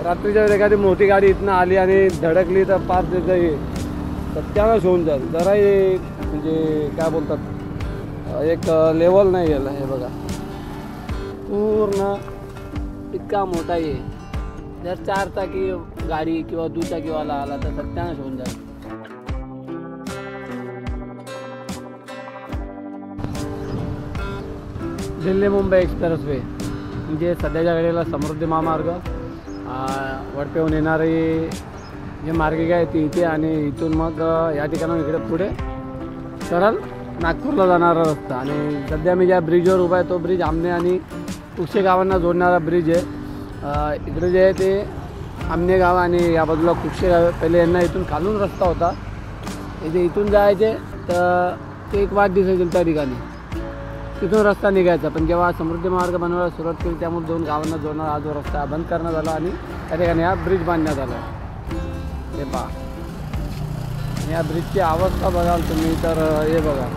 रात्रीच्या वेळेस एखादी मोठी गाडी इथनं आली आणि धडकली तर पार त्याचं सत्यानाश होऊन जाईल. जराही म्हणजे काय बोलतात एक लेवल नाही गेला. हे बघा पूर्ण इतका मोठा आहे. जर 4 चाकी गाडी किंवा दुचाकीवाला आला तर सत्यानाश होऊन जाईल. दिल्ली मुंबई एक्सप्रेसवे म्हणजे सध्याच्या घडीला समृद्धी महामार्ग वडपेहून येणारी जी मार्गिका आहे ती इथे आणि इथून मग या ठिकाणाहून इकडे पुढे सरळ नागपूरला जाणारा रस्ता. आणि सध्या मी ज्या ब्रिजवर उभा आहे तो ब्रिज आमने आणि कुक्षे गावांना जोडणारा ब्रिज आहे. इकडे जे आहे ते आमने गाव आणि या बाजूला कुक्षे गाव. पहिले यांना इथून खालून रस्ता होता. इथे इथून जायचे तर ते एक वाट दिसायची त्या ठिकाणी तिथून रस्ता निघायचा. पण जेव्हा समृद्धी मार्ग बनवायला सुरुवात केली त्यामुळे 2 गावांना जोडणारा हा जो रस्ता बंद करण्यात आला आणि त्या ठिकाणी हा ब्रिज बांधण्यात आला. हे पहा या ब्रिजची अवस्था बघाल तुम्ही तर हे बघा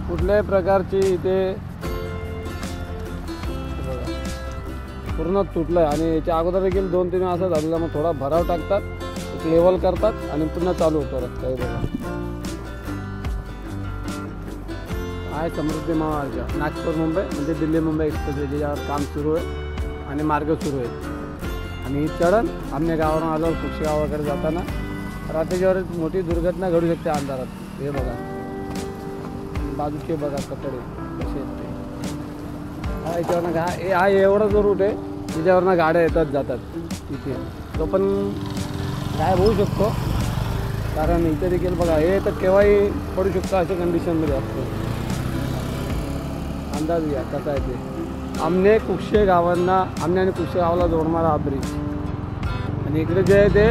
कुठल्याही प्रकारची इथे बघा पूर्ण तुटलं आहे. आणि याच्या अगोदर देखील 2-3 असं झालेलं. मग थोडा भराव टाकतात, एक लेवल करतात आणि पुन्हा चालू होतो रस्ता. हे बघा आहे समृद्धी महामार्ग नागपूर मुंबई म्हणजे दिल्ली मुंबई एक्सप्रेसवे ज्याच्यावर काम सुरू आहे आणि मार्ग सुरू आहे. आणि ही चढण आमने गावावरून आल्यावर कुक्षे गावाकडे जाताना रात्रीच्यावर मोठी दुर्घटना घडू शकते अंधारात. हे बघा बाजूचे बघा कपडे कसे आहेत ते. हा याच्यावरनं हा एवढा जो रूट आहे त्याच्यावरनं गाड्या येतात जातात तिथे. तो पण गायब होऊ शकतो कारण इथे देखील बघा हे तर केव्हाही पडू शकतो अशा कंडिशनमध्ये असतो. अंदाज घ्या कसा आहे ते. आमने कुक्षे गावांना आमने आणि कुक्षे गावाला जोडणारा हा ब्रिज. आणि इकडे जे आहे ते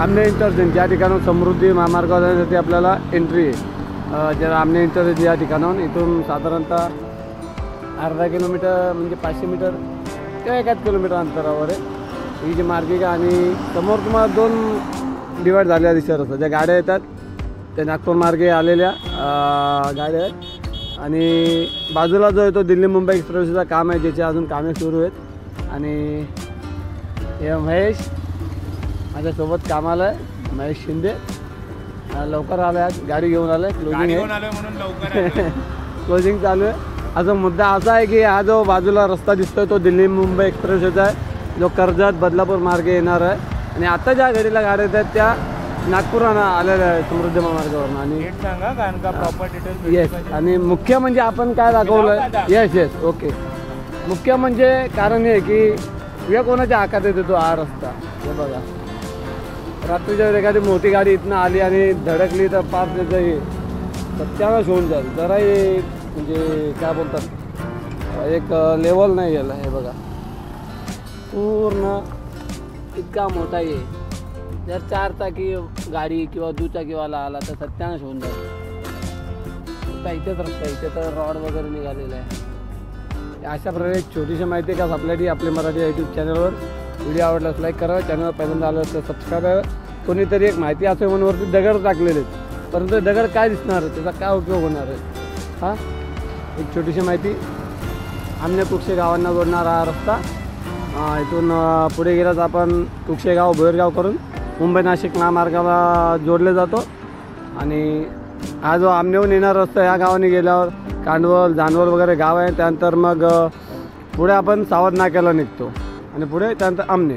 आमने इंटरचेंज ज्या ठिकाणाहून समृद्धी महामार्गावर जाण्यासाठी आपल्याला एंट्री आहे. ज्या आमने इंटरचेंज या ठिकाणाहून इथून साधारणतः अर्धा किलोमीटर म्हणजे 500 मीटर किंवा 1 किलोमीटर अंतरावर आहे ही जी मार्गिका. आणि समोर तुम्हाला 2 डिवाईड झालेल्या दिसत असतात. ज्या गाड्या येतात त्या नागपूर मार्गे आलेल्या गाड्या आहेत. आणि बाजूला जो आहे तो दिल्ली मुंबई एक्सप्रेसवेचा काम आहे ज्याचे अजून कामे सुरू आहेत. आणि हे महेश माझ्यासोबत कामाला आहे. महेश शिंदे लवकर आला आहे. आज गाडी घेऊन आला आहे. क्लोजिंग आहे क्लोजिंग चालू आहे. असा मुद्दा असा आहे की हा जो बाजूला रस्ता दिसतोय तो दिल्ली मुंबई एक्सप्रेसवेचा आहे जो कर्जत बदलापूर मार्गे येणार आहे. आणि आता ज्या गाडीला गाड्या येतात त्या नागपूरला आलेल्या आहे समृद्धी महामार्गावरून. आणि येस आणि मुख्य म्हणजे आपण काय दाखवलं येस ओके. मुख्य म्हणजे कारण हे की या कोणाच्या हातात येतो तो हा रस्ता. हे बघा रात्रीच्या वेळेस एखादी मोठी गाडी इथनं आली आणि धडकली तर पार त्याचं सत्यानाश होऊन जाईल. जराही म्हणजे काय बोलतात एक लेवल नाही गेला. हे बघा पूर्ण इतका मोठा आहे. जर 4 चाकी गाडी किंवा दुचाकीवाला आला तर सत्यानाश होऊन जाईल. आता इथेच रस्ता इथे तर रॉड वगैरे निघालेला आहे. अशा प्रकारे छोटीशी माहिती का आपल्यासाठी आपले मराठी यूट्यूब चॅनलवर. व्हिडिओ आवडल्यास लाईक करा. चॅनल पहिल्यांदा आलं तर सबस्क्राईब करा. कोणीतरी एक माहिती असेल म्हणून वरती दगड टाकलेले आहेत परंतु दगड काय दिसणार आहे त्याचा काय उपयोग होणार आहे. हां एक छोटीशी माहिती. आमने कुक्षे गावांना जोडणारा हा रस्ता. इथून पुढे गेलाच आपण कुक्षे गाव भोयरगाव करून मुंबई नाशिक महामार्गाला जोडले जातो. आणि हा जो आमनेहून येणारा रस्ता या गावाने गेल्यावर कांडवल जानवल वगैरे गाव आहे. त्यानंतर मग पुढे आपण सावध नाक्याला निघतो आणि पुढे त्यानंतर आमने.